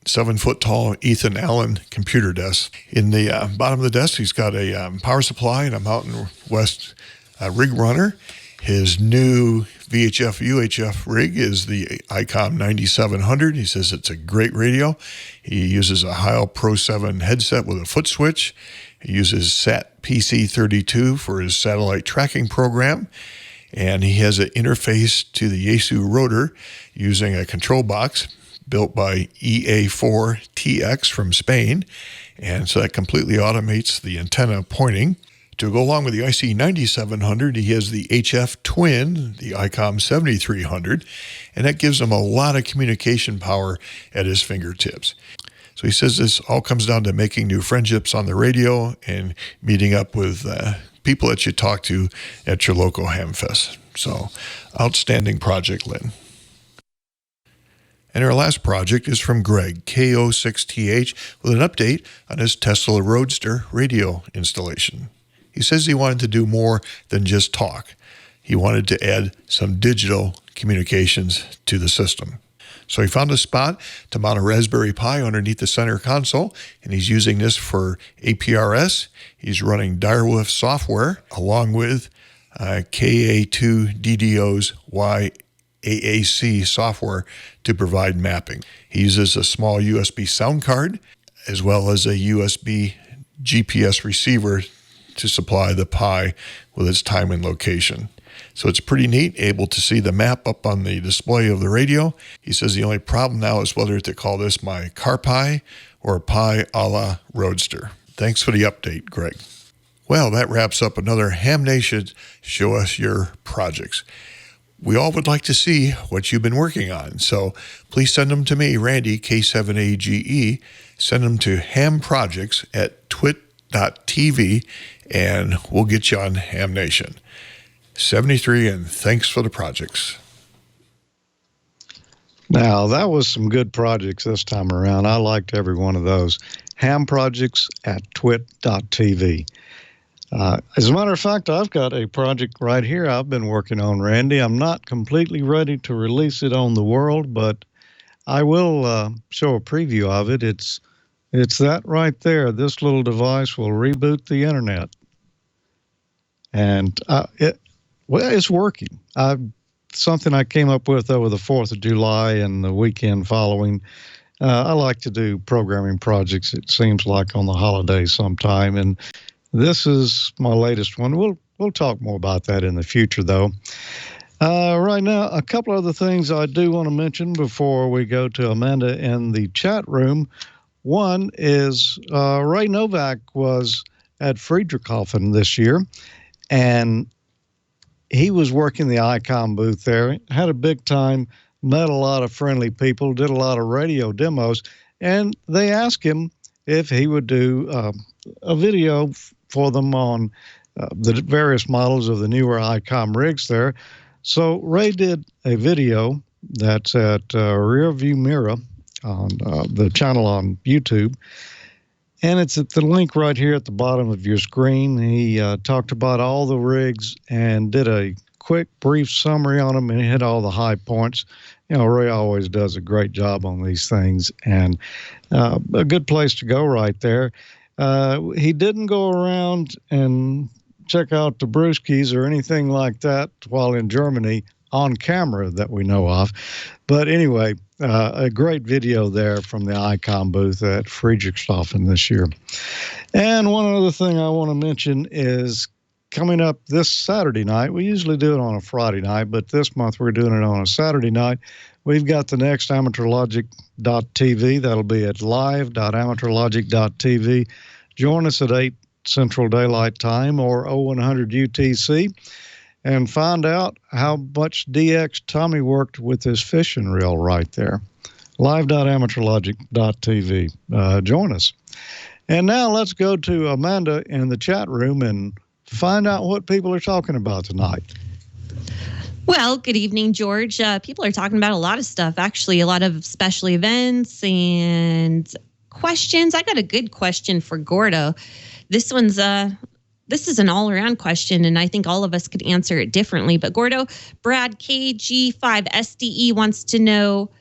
7-foot-tall Ethan Allen computer desk. In the bottom of the desk, he's got a power supply and a Mountain West rig runner. His new VHF, UHF rig is the ICOM 9700. He says it's a great radio. He uses a Heil Pro 7 headset with a foot switch. He uses SAT PC32 for his satellite tracking program. And he has an interface to the Yaesu rotor using a control box built by EA4TX from Spain, and so that completely automates the antenna pointing. To go along with the IC 9700, he has the HF Twin, the ICOM 7300, and that gives him a lot of communication power at his fingertips. So he says this all comes down to making new friendships on the radio and meeting up with people that you talk to at your local Hamfest. So outstanding project, Lynn. And our last project is from Greg, KO6TH, with an update on his Tesla Roadster radio installation. He says he wanted to do more than just talk. He wanted to add some digital communications to the system. So he found a spot to mount a Raspberry Pi underneath the center console, and he's using this for APRS. He's running Direwolf software along with KA2DDO's AAC software to provide mapping. He uses a small USB sound card as well as a USB GPS receiver to supply the Pi with its time and location. So it's pretty neat, able to see the map up on the display of the radio. He says the only problem now is whether to call this my car Pi or Pi a la Roadster. Thanks for the update, Greg. Well, that wraps up another Ham Nation Show Us Your Projects. We all would like to see what you've been working on, so please send them to me, Randy, K7AGE. Send them to hamprojects@twit.tv, and we'll get you on Ham Nation. 73, and thanks for the projects. Now, that was some good projects this time around. I liked every one of those. hamprojects@twit.tv. As a matter of fact, I've got a project right here I've been working on, Randy. I'm not completely ready to release it on the world, but I will show a preview of it. It's that right there. This little device will reboot the internet. And Well, it's working. Something I came up with over the 4th of July and the weekend following. I like to do programming projects, it seems like, on the holidays sometime, and this is my latest one. We'll talk more about that in the future, though. Right now, a couple other things I do want to mention before we go to Amanda in the chat room. One is Ray Novak was at Friedrichshafen this year, and he was working the ICOM booth there, had a big time, met a lot of friendly people, did a lot of radio demos, and they asked him if he would do a video for them on the various models of the newer ICOM rigs there. So Ray did a video that's at Rear View Mirror on the channel on YouTube, and it's at the link right here at the bottom of your screen. He talked about all the rigs and did a quick, brief summary on them and hit all the high points. You know, Ray always does a great job on these things, and a good place to go right there. He didn't go around and check out the brewskis or anything like that while in Germany on camera that we know of. But anyway, a great video there from the ICOM booth at Friedrichshafen this year. And one other thing I want to mention is coming up this Saturday night. We usually do it on a Friday night, but this month we're doing it on a Saturday night. We've got the next AmateurLogic.tv. That'll be at live.amateurlogic.tv. Join us at 8 Central Daylight Time or 0100 UTC and find out how much DX Tommy worked with his fishing reel right there. Live.amateurlogic.tv. Join us. And now let's go to Amanda in the chat room and find out what people are talking about tonight. Well, good evening, George. People are talking about a lot of stuff, actually, a lot of special events and questions. I got a good question for Gordo. This is an all-around question, and I think all of us could answer it differently. But Gordo, Brad KG5SDE wants to know,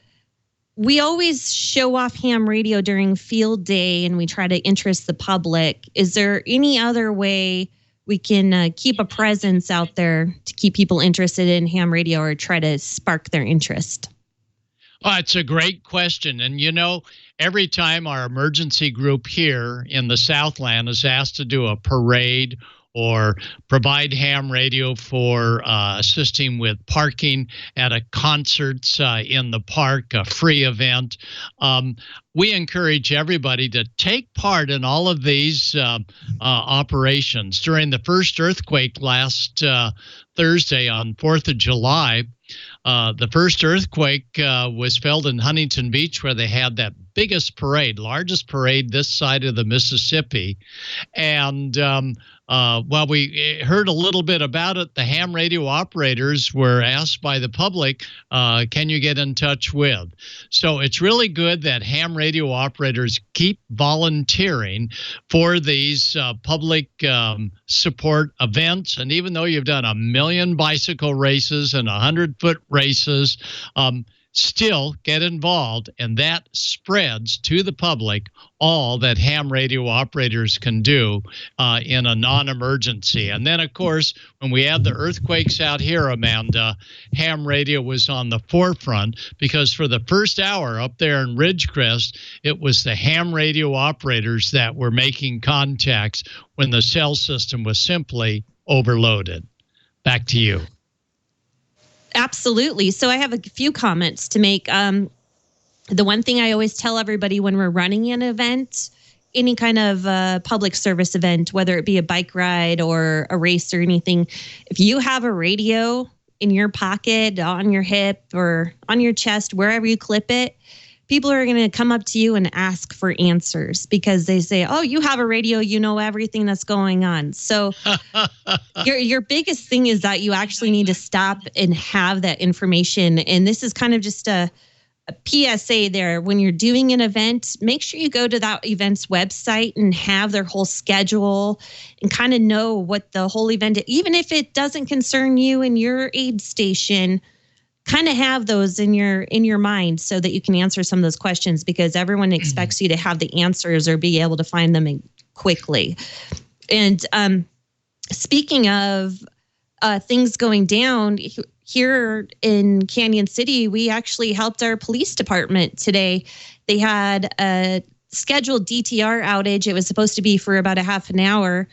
we always show off ham radio during field day, and we try to interest the public. Is there any other way we can keep a presence out there to keep people interested in ham radio or try to spark their interest? Oh, it's a great question. And, you know, every time our emergency group here in the Southland is asked to do a parade or provide ham radio for assisting with parking at a concerts in the park, a free event, we encourage everybody to take part in all of these operations. During the first earthquake last Thursday on 4th of July, the first earthquake was felt in Huntington Beach, where they had that biggest parade, largest parade this side of the Mississippi. And while we heard a little bit about it, the ham radio operators were asked by the public, can you get in touch with? So it's really good that ham radio operators keep volunteering for these public support events. And even though you've done 1 million bicycle races and 100-foot races, still get involved, and that spreads to the public all that ham radio operators can do in a non-emergency. And then, of course, when we had the earthquakes out here, Amanda, ham radio was on the forefront, because for the first hour up there in Ridgecrest, it was the ham radio operators that were making contacts when the cell system was simply overloaded. Back to you. Absolutely. So I have a few comments to make. The one thing I always tell everybody when we're running an event, any kind of public service event, whether it be a bike ride or a race or anything, if you have a radio in your pocket, on your hip, or on your chest, wherever you clip it, people are going to come up to you and ask for answers because they say, oh, you have a radio, you know everything that's going on. So your biggest thing is that you actually need to stop and have that information. And this is kind of just a PSA there. When you're doing an event, make sure you go to that event's website and have their whole schedule and kind of know what the whole event, even if it doesn't concern you and your aid station, kind of have those in your mind so that you can answer some of those questions, because everyone expects you to have the answers or be able to find them quickly. And speaking of things going down here in Canyon City, we actually helped our police department today. They had a scheduled DTR outage. It was supposed to be for about a half an hour,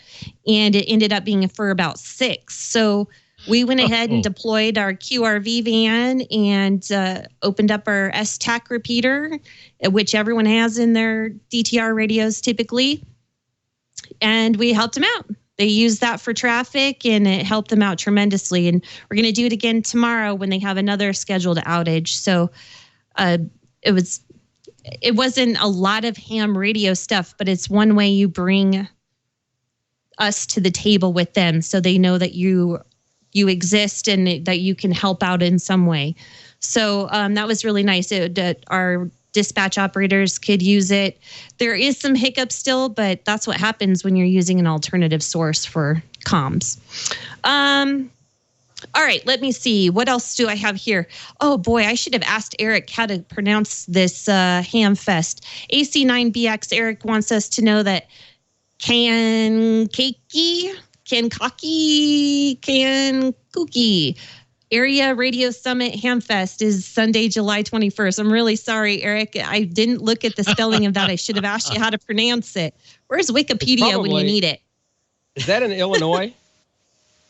and it ended up being for about 6. So we went ahead and deployed our QRV van and opened up our STAC repeater, which everyone has in their DTR radios typically. And we helped them out. They used that for traffic, and it helped them out tremendously. And we're going to do it again tomorrow when they have another scheduled outage. So it wasn't a lot of ham radio stuff, but it's one way you bring us to the table with them so they know that you exist and that you can help out in some way. So that was really nice. Our dispatch operators could use it. There is some hiccups still, but that's what happens when you're using an alternative source for comms. All right, let me see. What else do I have here? Oh, boy, I should have asked Eric how to pronounce this ham fest. AC9BX Eric wants us to know that Kankakee Area Radio Summit Hamfest is Sunday, July 21st. I'm really sorry, Eric. I didn't look at the spelling of that. I should have asked you how to pronounce it. Where's Wikipedia when you need it? Is that in Illinois?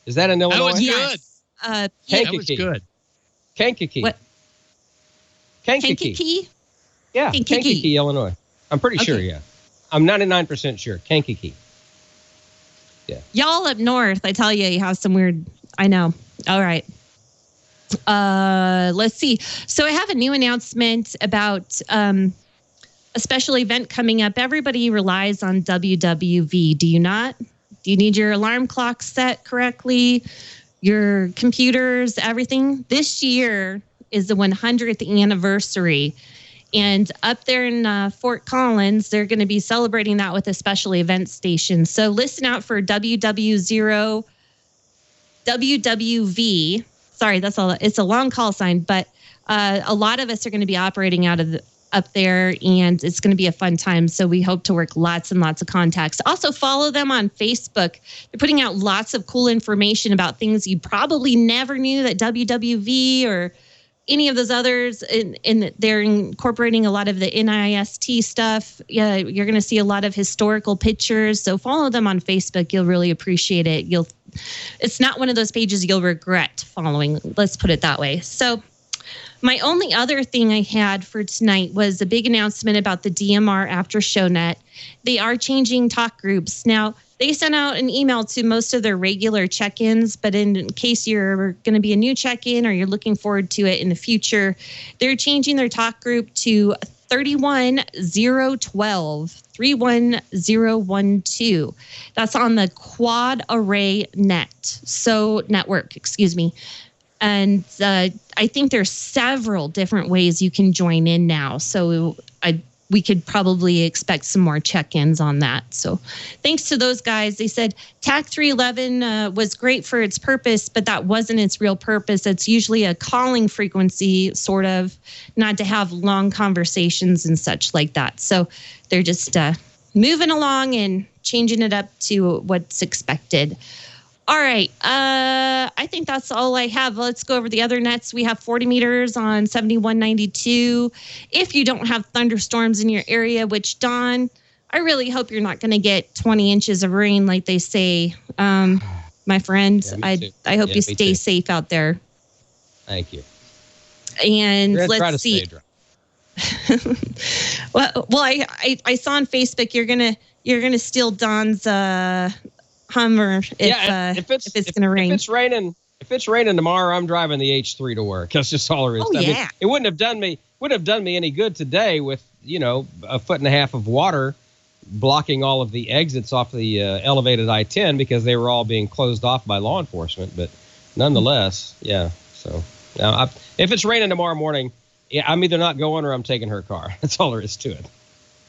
That was yes. Good. Kankakee. That was good. Kankakee. What? Kankakee. Yeah, Kankakee. Kankakee, Illinois. I'm pretty sure, yeah. I'm 99% sure. Kankakee. Yeah. Y'all up north, I tell you have some weird, I know. All right. Let's see. So I have a new announcement about a special event coming up. Everybody relies on WWV. Do you not? Do you need your alarm clock set correctly? Your computers, everything? This year is the 100th anniversary. And up there in Fort Collins, they're going to be celebrating that with a special event station. So listen out for WW0, WWV. Sorry, that's all. It's a long call sign, but a lot of us are going to be operating out of up there, and it's going to be a fun time. So we hope to work lots and lots of contacts. Also follow them on Facebook. They're putting out lots of cool information about things you probably never knew that WWV or any of those others, and they're incorporating a lot of the NIST stuff. Yeah, you're going to see a lot of historical pictures. So follow them on Facebook. You'll really appreciate it. It's not one of those pages you'll regret following. Let's put it that way. So my only other thing I had for tonight was a big announcement about the DMR after ShowNet. They are changing talk groups. Now, they sent out an email to most of their regular check-ins, but in case you're going to be a new check-in or you're looking forward to it in the future, they're changing their talk group to 31012. 31012. That's on the Quad Array network, excuse me. And I think there's several different ways you can join in now. So we could probably expect some more check-ins on that. So thanks to those guys. They said TAC 311 was great for its purpose, but that wasn't its real purpose. It's usually a calling frequency, sort of, not to have long conversations and such like that. So they're just moving along and changing it up to what's expected. All right. I think that's all I have. Let's go over the other nets. We have 40 meters on 7192. If you don't have thunderstorms in your area, which, Don, I really hope you're not going to get 20 inches of rain like they say. My friend, I hope you stay safe out there. Thank you. And let's see. well, I saw on Facebook you're gonna steal Don's Hummer if it's going to rain. If it's raining tomorrow, I'm driving the H3 to work. That's just all there is. Oh, yeah. It wouldn't have done me any good today with, a foot and a half of water blocking all of the exits off the elevated I-10 because they were all being closed off by law enforcement. But nonetheless, yeah. So now if it's raining tomorrow morning, I'm either not going or I'm taking her car. That's all there is to it.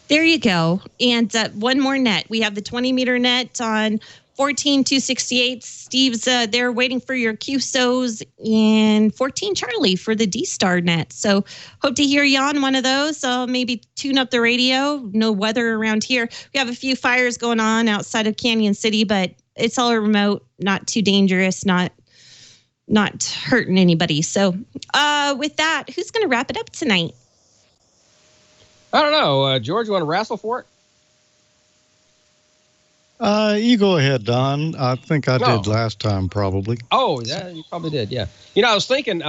There you go. And one more net. We have the 20-meter net on 14268. Steve's there waiting for your QSOs, and 14 Charlie for the D-Star net. So hope to hear you on one of those. So maybe tune up the radio. No weather around here. We have a few fires going on outside of Canyon City, but it's all remote, not too dangerous, not not hurting anybody. So with that, who's going to wrap it up tonight? I don't know. George, you want to wrestle for it? You go ahead, Don. I think I did last time, probably. Oh, yeah, you probably did, yeah. I was thinking,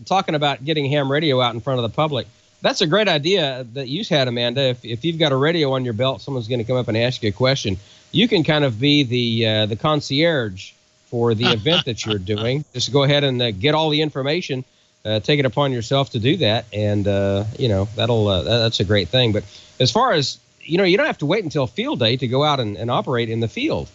talking about getting ham radio out in front of the public. That's a great idea that you had, Amanda. If you've got a radio on your belt, someone's going to come up and ask you a question. You can kind of be the concierge for the event that you're doing. Just go ahead and get all the information. Take it upon yourself to do that, and that's a great thing. But as far as you don't have to wait until field day to go out and operate in the field.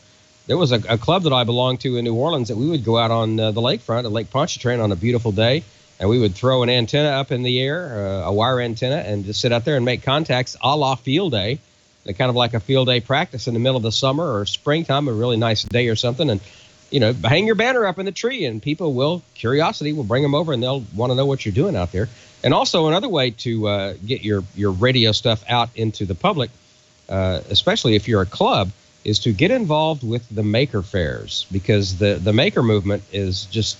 There was a club that I belonged to in New Orleans that we would go out on the lakefront at Lake Pontchartrain on a beautiful day, and we would throw an antenna up in the air, a wire antenna, and just sit out there and make contacts a la field day, kind of like a field day practice in the middle of the summer or springtime, a really nice day or something, and hang your banner up in the tree, and curiosity will bring them over, and they'll want to know what you're doing out there. And also another way to get your radio stuff out into the public, especially if you're a club, is to get involved with the maker fairs, because the maker movement is just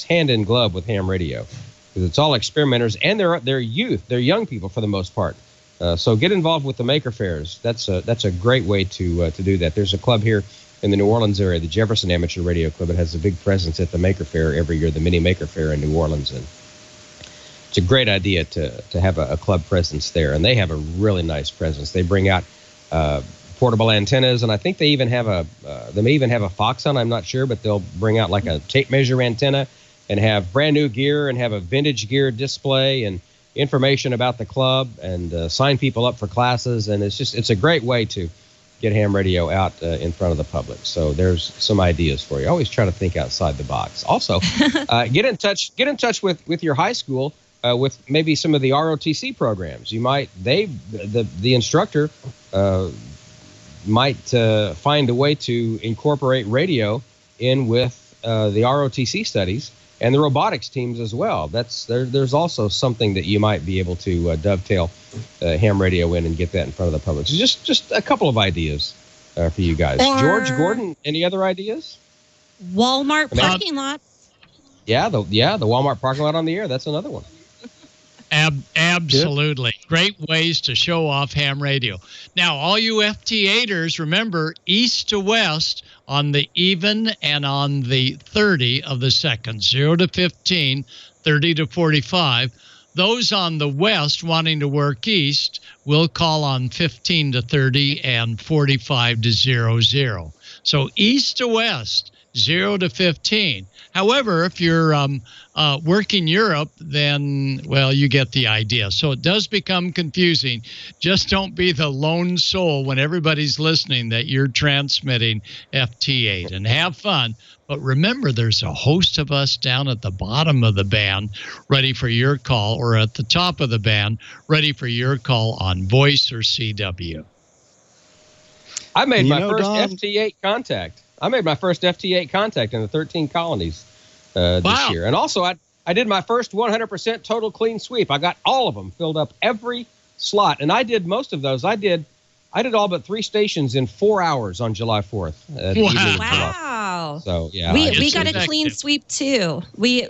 hand in glove with ham radio, because it's all experimenters, and they're youth, they're young people for the most part. So get involved with the maker fairs. That's a great way to do that. There's a club here in the New Orleans area, the Jefferson Amateur Radio Club. It has a big presence at the Maker Fair every year, the Mini Maker Fair in New Orleans, and it's a great idea to have a club presence there. And they have a really nice presence. They bring out portable antennas, and I think they even have they may even have a Foxon, I'm not sure, but they'll bring out like a tape measure antenna and have brand new gear and have a vintage gear display and information about the club and sign people up for classes. And it's a great way to get ham radio out in front of the public. So there's some ideas for you. Always try to think outside the box. Also, get in touch with your high school with maybe some of the ROTC programs. You might the instructor might find a way to incorporate radio in with the ROTC studies and the robotics teams as well. There's also something that you might be able to dovetail ham radio in and get that in front of the public. So just a couple of ideas for you guys. George, Gordon, any other ideas? Walmart parking lot. Yeah, the Walmart parking lot on the air. That's another one. Absolutely. Yep. Great ways to show off ham radio. Now, all you FT8ers, remember, east to west on the even and on the 30 of the second, 0 to 15, 30 to 45. Those on the west wanting to work east will call on 15 to 30 and 45 to 00. So east to west, 0 to 15. However, if you're working Europe, then, well, you get the idea. So it does become confusing. Just don't be the lone soul when everybody's listening that you're transmitting FT8, and have fun. But remember, there's a host of us down at the bottom of the band ready for your call, or at the top of the band ready for your call on voice or CW. I made my first FT8 contact. I made my first FT8 contact in the 13 colonies this year. And also, I did my first 100% total clean sweep. I got all of them, filled up every slot. And I did most of those. I did all but 3 stations in 4 hours on July 4th. Wow. So, yeah. We got a clean sweep, too. We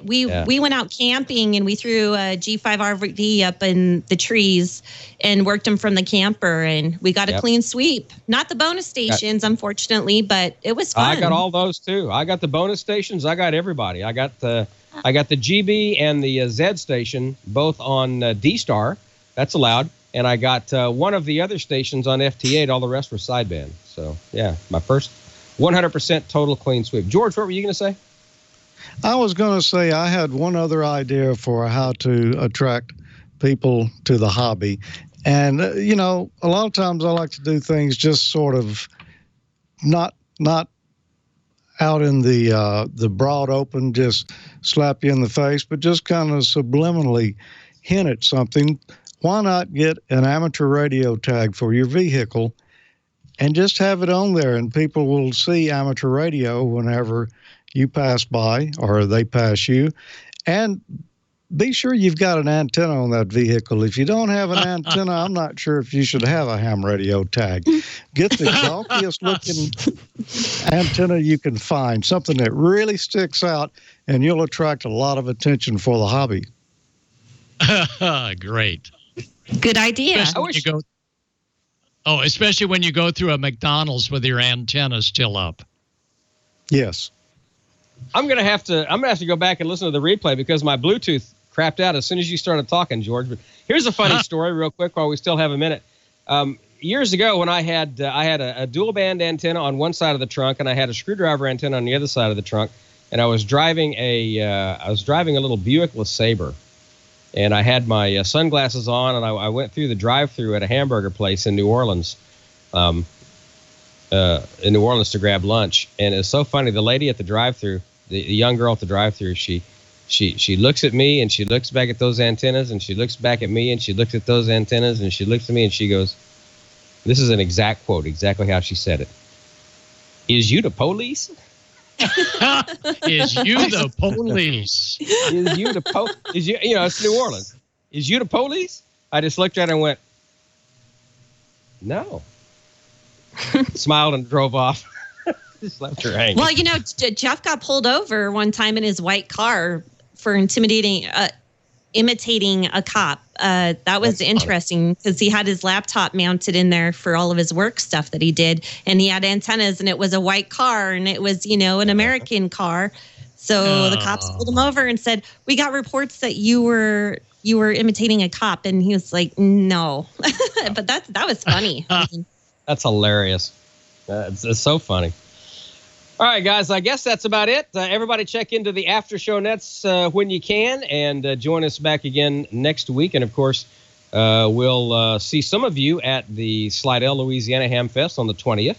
went out camping, and we threw a G5 RV up in the trees and worked them from the camper, and we got a clean sweep. Not the bonus stations, unfortunately, but it was fun. I got all those, too. I got the bonus stations. I got everybody. I got the GB and the Z station, both on D-Star. That's allowed. And I got one of the other stations on FT8. All the rest were sideband. So, yeah, my first 100% total clean sweep. George, what were you going to say? I was going to say I had one other idea for how to attract people to the hobby. And, a lot of times I like to do things just sort of not out in the broad open, just slap you in the face, but just kind of subliminally hint at something. Why not get an amateur radio tag for your vehicle and just have it on there, and people will see amateur radio whenever you pass by or they pass you. And be sure you've got an antenna on that vehicle. If you don't have an antenna, I'm not sure if you should have a ham radio tag. Get the gawkiest looking antenna you can find, something that really sticks out, and you'll attract a lot of attention for the hobby. Great. Good idea. Especially when you go through a McDonald's with your antenna still up. Yes. I'm gonna have to go back and listen to the replay because my Bluetooth crapped out as soon as you started talking, George. But here's a funny story, real quick, while we still have a minute. Years ago, when I had a dual band antenna on one side of the trunk, and I had a screwdriver antenna on the other side of the trunk, and I was driving a little Buick LeSabre, and I had my sunglasses on, and I went through the drive-thru at a hamburger place in New Orleans. To grab lunch, and it's so funny. The lady at the drive-thru, the young girl at the drive-thru, she looks at me and she looks back at those antennas, and she looks back at me and she looks at those antennas, and she looks at me and she goes, this is an exact quote, exactly how she said it. Is you the police? Is you the police? Is you the it's New Orleans. Is you the police? I just looked at her and went, no. Smiled and drove off. Just left her hanging. Well, Jeff got pulled over one time in his white car for imitating a cop. That was interesting because he had his laptop mounted in there for all of his work stuff that he did, and he had antennas, and it was a white car, and it was an American car. So the cops pulled him over and said, "We got reports that you were imitating a cop," and he was like, "No," but that was funny. That's hilarious. It's so funny. All right, guys, I guess that's about it. Everybody check into the After Show Nets when you can, and join us back again next week. And, of course, we'll see some of you at the Slidell, Louisiana Ham Fest on the 20th.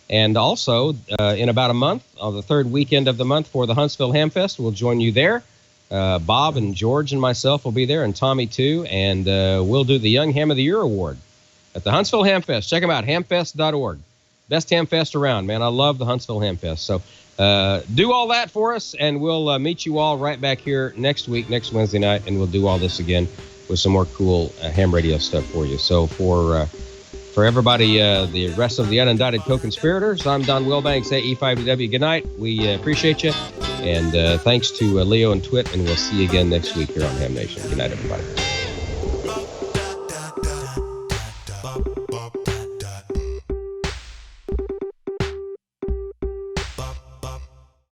And also, in about a month, on the third weekend of the month for the Huntsville Ham Fest, we'll join you there. Bob and George and myself will be there, and Tommy, too. And we'll do the Young Ham of the Year Award at the Huntsville Ham Fest. Check them out, hamfest.org. Best ham fest around, man. I love the Huntsville Ham Fest. So do all that for us, and we'll meet you all right back here next week, next Wednesday night, and we'll do all this again with some more cool ham radio stuff for you. So for everybody, the rest of the unindicted co-conspirators, I'm Don Wilbanks, AE5DW. Good night. We appreciate you, and thanks to Leo and Twit, and we'll see you again next week here on Ham Nation. Good night, everybody.